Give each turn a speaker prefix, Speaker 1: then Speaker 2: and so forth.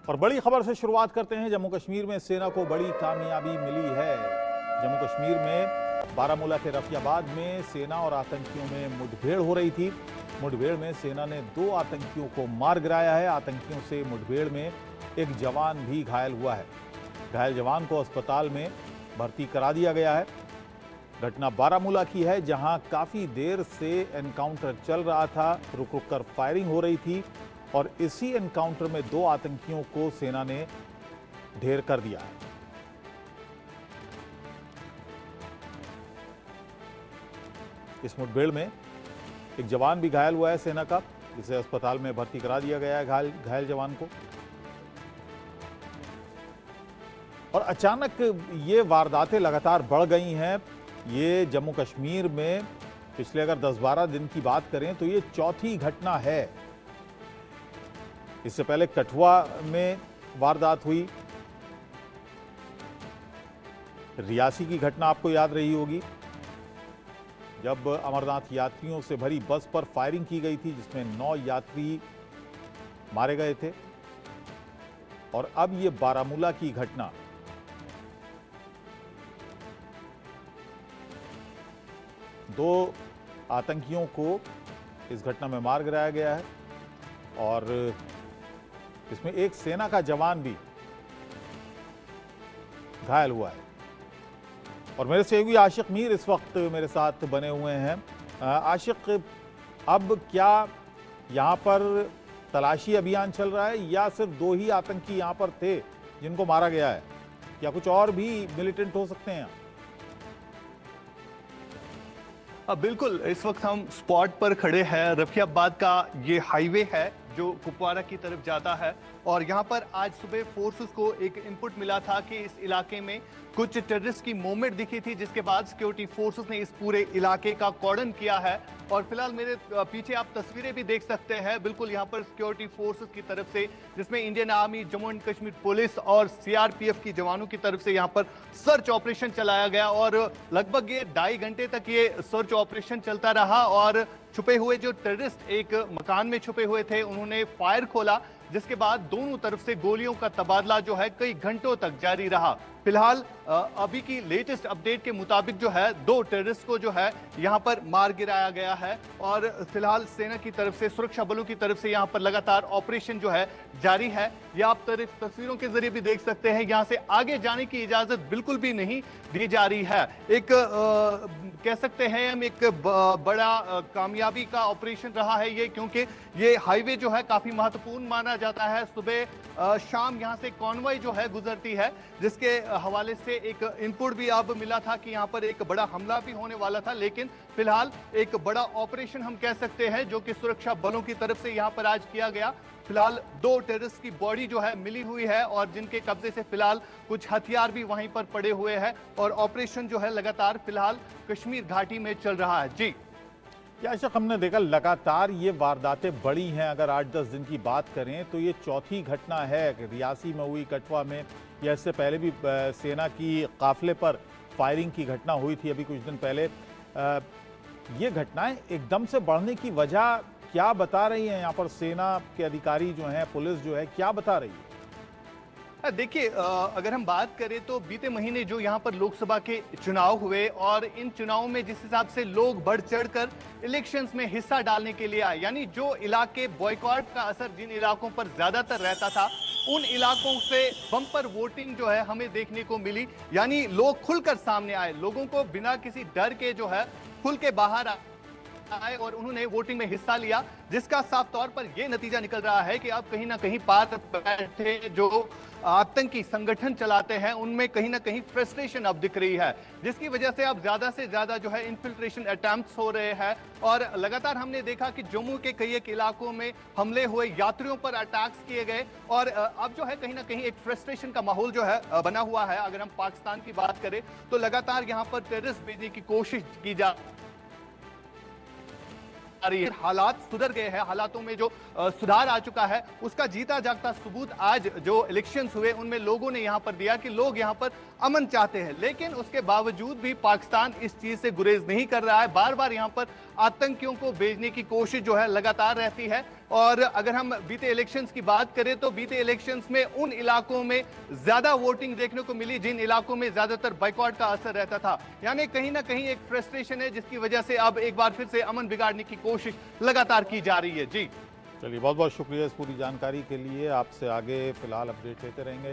Speaker 1: और बड़ी खबर से शुरुआत करते हैं। जम्मू कश्मीर में सेना को बड़ी कामयाबी मिली है। जम्मू कश्मीर में बारामूला के रफियाबाद में सेना और आतंकियों में मुठभेड़ हो रही थी। मुठभेड़ में सेना ने 2 आतंकियों को मार गिराया है। आतंकियों से मुठभेड़ में एक जवान भी घायल हुआ है। घायल जवान को अस्पताल में भर्ती करा दिया गया है। घटना बारामूला की है, जहां काफी देर से एनकाउंटर चल रहा था, रुक रुक कर फायरिंग हो रही थी और इसी एनकाउंटर में 2 आतंकियों को सेना ने ढेर कर दिया है। इस मुठभेड़ में एक जवान भी घायल हुआ है सेना का, जिसे अस्पताल में भर्ती करा दिया गया है घायल जवान को। और अचानक ये वारदातें लगातार बढ़ गई हैं। ये जम्मू कश्मीर में पिछले अगर 10-12 दिन की बात करें तो ये चौथी घटना है। इससे पहले कठुआ में वारदात हुई, रियासी की घटना आपको याद रही होगी, जब अमरनाथ यात्रियों से भरी बस पर फायरिंग की गई थी, जिसमें 9 यात्री मारे गए थे। और अब ये बारामूला की घटना। दो आतंकियों को इस घटना में मार गिराया गया है और इसमें एक सेना का जवान भी घायल हुआ है। और मेरे सहयोगी आशिक मीर इस वक्त मेरे साथ बने हुए हैं। आशिक, अब क्या यहां पर तलाशी अभियान चल रहा है या सिर्फ 2 ही आतंकी यहां पर थे जिनको मारा गया है, या कुछ और भी मिलिटेंट हो सकते हैं?
Speaker 2: बिल्कुल, इस वक्त हम स्पॉट पर खड़े हैं। रफियाबाद का ये हाईवे है जो कुपवाड़ा की तरफ जाता है और यहाँ पर आज सुबह फोर्सेस को एक इनपुट मिला था कि इस इलाके में कुछ टेररिस्ट की मूवमेंट दिखी थी, जिसके बाद सिक्योरिटी फोर्सेस ने इस पूरे इलाके का कॉर्डन किया है। और फिलहाल मेरे पीछे आप तस्वीरें भी देख सकते हैं। बिल्कुल यहाँ पर सिक्योरिटी फोर्सेस की तरफ से, जिसमें Indian army, Jammu and Kashmir police और सीआरपीएफ की जवानों की तरफ से यहाँ पर सर्च ऑपरेशन चलाया गया और लगभग ये 2.5 घंटे तक ये सर्च ऑपरेशन चलता रहा। और छुपे हुए जो टेररिस्ट एक मकान में छुपे हुए थे, उन्होंने फायर खोला, जिसके बाद दोनों तरफ से गोलियों का तबादला जो है कई घंटों तक जारी रहा। फिलहाल अभी की लेटेस्ट अपडेट के मुताबिक जो है 2 टेररिस्ट को जो है यहां पर मार गिराया गया है और फिलहाल सेना की तरफ से, सुरक्षा बलों की तरफ से यहां पर लगातार ऑपरेशन जो है जारी है। यह आप तस्वीरों के जरिए भी देख सकते हैं। यहां से आगे जाने की इजाजत बिल्कुल भी नहीं दी जा रही है। एक कह सकते हैं हम एक बड़ा कामयाबी का ऑपरेशन रहा है ये, क्योंकि ये हाईवे जो है काफी महत्वपूर्ण माना जाता है। सुबह शाम यहां से कॉन्वॉय जो है गुजरती है, जिसके हवाले से एक इनपुट भी अब मिला था कि यहां पर एक बड़ा हमला भी होने वाला था। लेकिन फिलहाल एक बड़ा ऑपरेशन हम कह सकते हैं जो कि सुरक्षा बलों की तरफ से यहां पर आज किया गया। फिलहाल 2 टेररिस्ट की बॉडी जो है मिली हुई है और जिनके कब्जे से फिलहाल कुछ हथियार भी वहीं पर पड़े हुए हैं और ऑपरेशन जो है लगातार फिलहाल कश्मीर घाटी में चल रहा है। जी
Speaker 1: आशिक, हमने देखा लगातार ये वारदातें बढ़ी हैं। अगर 8-10 दिन की बात करें तो ये चौथी घटना है। रियासी में हुई, कठुआ में, या इससे पहले भी सेना की काफिले पर फायरिंग की घटना हुई थी अभी कुछ दिन पहले। ये घटनाएं एकदम से बढ़ने की वजह क्या बता रही हैं? यहाँ पर सेना के अधिकारी जो हैं, पुलिस जो है, क्या बता रही है?
Speaker 2: देखिए, अगर हम बात करें तो बीते महीने जो यहाँ पर लोकसभा के चुनाव हुए और इन चुनावों में जिस हिसाब से लोग बढ़ चढ़कर इलेक्शंस में हिस्सा डालने के लिए आए, यानी जो इलाके बॉयकॉट का असर जिन इलाकों पर ज्यादातर रहता था, उन इलाकों से बम्पर वोटिंग जो है हमें देखने को मिली। यानी लोग खुलकर सामने आए, लोगों को बिना किसी डर के जो है खुल के बाहर आए और उन्होंने वोटिंग में हिस्सा लिया, जिसका साफ तौर पर यह नतीजा निकल रहा है कि अब कहीं ना कहीं पार बैठे जो आतंकी संगठन चलाते हैं उनमें कहीं ना कहीं फ्रस्ट्रेशन अब दिख रही है, जिसकी वजह से अब ज्यादा से ज्यादा जो है इन्फिल्ट्रेशन अटेम्प्ट्स हो रहे हैं। और लगातार हमने देखा कि जम्मू के कई एक इलाकों में हमले हुए, यात्रियों पर अटैक्स किए गए और अब जो है कहीं ना कहीं एक फ्रस्ट्रेशन का माहौल जो है बना हुआ है। अगर हम पाकिस्तान की बात करें तो लगातार यहां पर टेररिस्ट भेजने की कोशिश की जा रही है। हालात सुधर गए हैं, हालातों में जो सुधार आ चुका है, उसका जीता जागता सबूत आज जो इलेक्शंस हुए उनमें लोगों ने यहां पर दिया कि लोग यहां पर अमन चाहते हैं। लेकिन उसके बावजूद भी पाकिस्तान इस चीज से गुरेज नहीं कर रहा है, बार बार यहां पर आतंकियों को भेजने की कोशिश जो है लगातार रहती है। और अगर हम बीते इलेक्शंस की बात करें तो बीते इलेक्शंस में उन इलाकों में ज्यादा वोटिंग देखने को मिली जिन इलाकों में ज्यादातर बाइकॉट का असर रहता था। यानी कहीं ना कहीं एक फ्रस्ट्रेशन है जिसकी वजह से अब एक बार फिर से अमन बिगाड़ने की कोशिश लगातार की जा रही है। जी
Speaker 1: चलिए, बहुत बहुत शुक्रिया इस पूरी जानकारी के लिए। आपसे आगे फिलहाल अपडेट लेते रहेंगे।